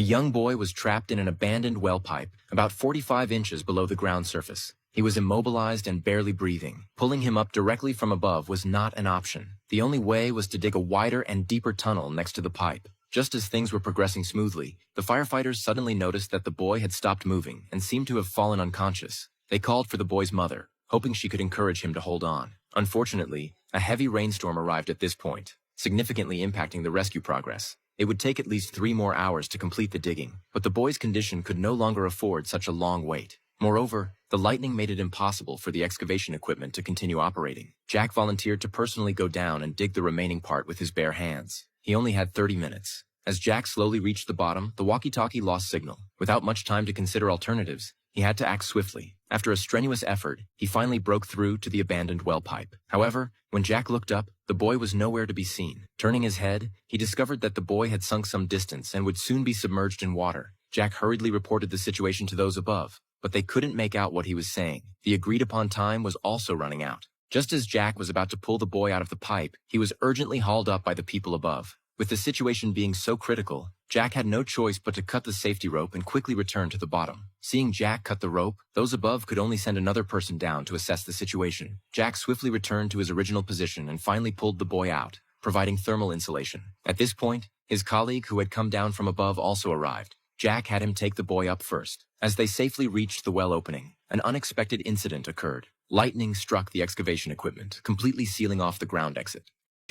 A young boy was trapped in an abandoned well pipe, about 45 inches below the ground surface. He was immobilized and barely breathing. Pulling him up directly from above was not an option. The only way was to dig a wider and deeper tunnel next to the pipe. Just as things were progressing smoothly, the firefighters suddenly noticed that the boy had stopped moving and seemed to have fallen unconscious. They called for the boy's mother, hoping she could encourage him to hold on. Unfortunately, a heavy rainstorm arrived at this point, significantly impacting the rescue progress. It would take at least 3 more hours to complete the digging, but the boy's condition could no longer afford such a long wait. Moreover, the lightning made it impossible for the excavation equipment to continue operating. Jack volunteered to personally go down and dig the remaining part with his bare hands. He only had 30 minutes. As Jack slowly reached the bottom, the walkie-talkie lost signal. Without much time to consider alternatives, he had to act swiftly. After a strenuous effort, he finally broke through to the abandoned well pipe. However, when Jack looked up, the boy was nowhere to be seen. Turning his head, he discovered that the boy had sunk some distance and would soon be submerged in water. Jack hurriedly reported the situation to those above, but they couldn't make out what he was saying. The agreed-upon time was also running out. Just as Jack was about to pull the boy out of the pipe, he was urgently hauled up by the people above. With the situation being so critical, Jack had no choice but to cut the safety rope and quickly return to the bottom. Seeing Jack cut the rope, those above could only send another person down to assess the situation. Jack swiftly returned to his original position and finally pulled the boy out, providing thermal insulation. At this point, his colleague who had come down from above also arrived. Jack had him take the boy up first. As they safely reached the well opening, an unexpected incident occurred. Lightning struck the excavation equipment, completely sealing off the ground exit.